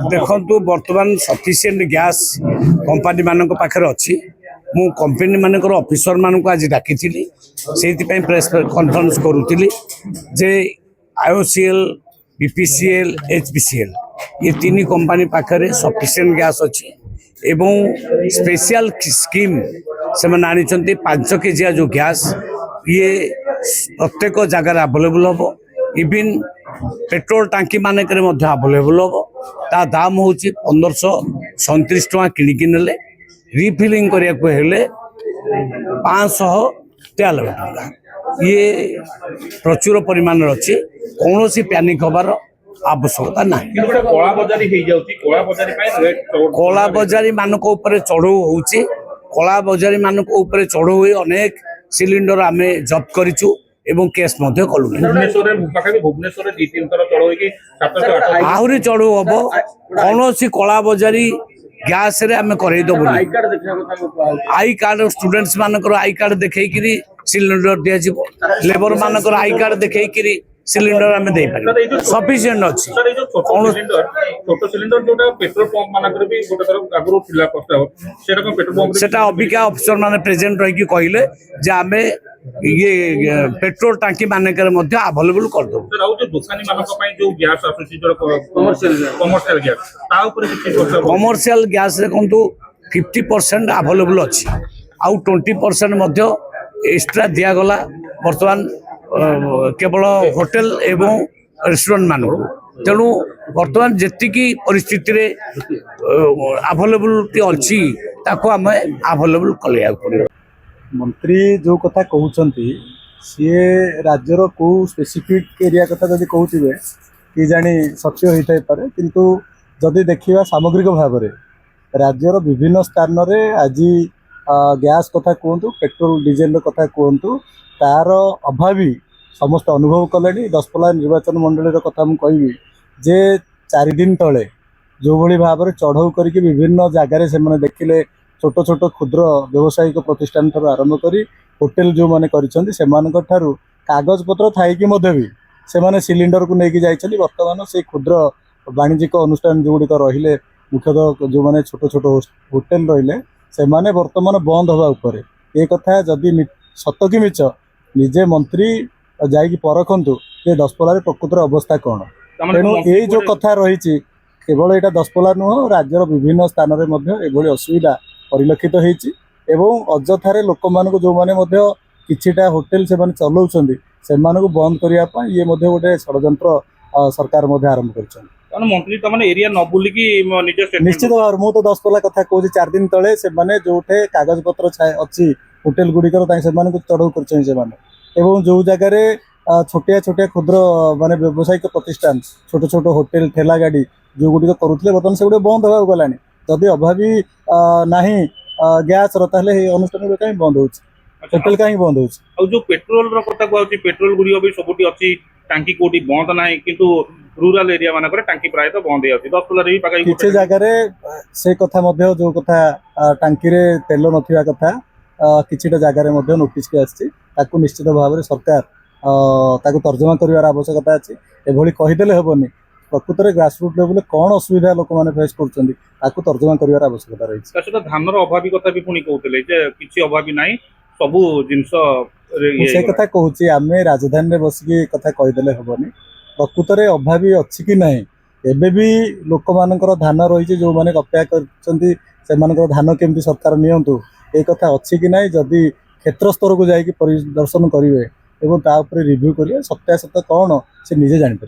देखु बर्तमान sufficient gas company मान पाखे अच्छी मु कंपनी मानकर ऑफिसर मान को आज डाकी से प्रेस कॉन्फ्रेंस करूली जे आईओसीएल बीपीसीएल एचपीसीएल ये तीन कंपनी पाखे सफिसीयंट गैस अच्छी एवं स्पेशल स्कीम से आनी 5 केजिया जो गैस ये प्रत्येक जगार अवेलेबल हम इवन पेट्रोल टांकी मानक अवेलेबल हम ता दाम हूँ 1537 टका किणिकी ने रिफिलिंग करने 593 टका ये प्रचुर परिमाण अच्छी कौन सी पैनिक हबार आवश्यकता ना कला बजारी मानक चढ़ऊ हो कला बजारी मानक चढ़ऊ अनेक सिलिंडर आम जब्त करूँ एवं केस कलु आहरी चढ़ऊ हम कौन सी कला बजारी गैस रे आम करदेबू आई कार्ड स्टूडेंट्स मानकर आई कार्ड देखी सिलिंडर दि लेबर मानकर आई कार्ड देखी सिलिंडर आम दे पार सफिशिएंट अच्छी सेटा अबिका अफिसर माने प्रेजेंट रही कहले जे आम ये पेट्रोल टांकी मानक अवेलेबल कर कमर्शियल गैस देखो 50% अवेलेबल अच्छी आउ 20% एक्स्ट्रा दिगला बर्तमान केवल होटेल एवं रेस्टोरेंट मान तेणु बर्तमान जी परिस्थिति अवेलेबिलिटी अच्छी ताको आम अवेलेबल कलिया पड़े। मंत्री जो कथा कहते सी राज्यर को स्पेसिफिक एरिया कथा जब कहते कि जानी सत्य होता है पारे किंतु जदि देखा सामग्रिक भाव में राज्यर विभिन्न स्थान में आज गैस कथा कहतु पेट्रोल डीजेल कथा कहतु तार अभावी समस्त अनुभव कले। दशपल्ला निर्वाचन मंडली कथा मुझे कहि जे 4 दिन तले जो भली भाव में चढ़ऊ करके विभिन्न जगार से देखिले छोट छोट क्षुद्र व्यावसायिक प्रतिष्ठान ठार आरंभ करी होटेल जो मैंने कर कागज पत्र थाई भी से सिलिंडर को लेकिन जाइए बर्तमान से क्षुद्र वाणिज्यिक अनुष्ठान जो गुड़िक रहिले मुख्यतः जो मैंने छोट छोट होटेल रहिले से बर्तमान बंद हवा उपर ये कथा जदि सत कि मिछ निजे मंत्री जाइए परखु जे दशपल्ला प्रकृतर अवस्था कौन तेणु ये जो कथा रही केवल यहाँ दशपल्ला नुह राज्यर विभिन्न स्थान में असुविधा परिलक्षित होती अजथार लोक मान जो मैंने किछिटा होटेल से चलाउछन्ति से बंद करने ये गोटे षड्यंत्र सरकार आरंभ कर निश्चित भाव मुझे तो दशपल्ला कथा कहूँ 4 दिन तले से जो कागज पत्र अच्छी होटेल गुड़िकर चढ़ऊ कर जो जगार छोटिया छोटिया क्षुद्र माने व्यावसायिक प्रतिष्ठान छोट छोट होटेल ठेला गाड़ी जो गुड़िक करुले बर्तमान से गुटे बंद होगा गलानी जदि अभावी नाही गैस अनुष्ठान कहीं बंद होटेल कहीं बंद हो पेट्रोल कथा कहूँ पेट्रोल गुड़िक भी सबुठी अच्छी टांकी कोटी बंद ना किंतु रूरल एरिया मानक टांकी प्राय तो बंद होती 10 किसी जगार से कथा जो कथा टांकी रे तेल नथिबा कथा किछिटा जगार नोटिस के आसी निश्चित भाव में सरकार तर्जमा कर आवश्यकता अच्छी एभली कहीदेले हेनी प्रकृत में ग्रासरूट लेवल कौन असुविधा लोक मैंने फेस कर तर्जमा कर आवश्यकता रही धान अभावी कथा भी पुणी कहते किसी अभावी ना सबू जिनस से कथा कहूँ आम राजधानी में बसिकी कथा कहीदेले हेनी प्रकृत में अभावी अच्छी कि ना एबे भी लोक मानकर धान रही जो मैंने अपेक्षा कर धान केमती सरकार नियंतु ये कथा अच्छी कि ना जदि क्षेत्र स्तर को जाकि परिदर्शन करेंगे और रिव्यू करेंगे सत्यासत्य कौन से निजे जापर।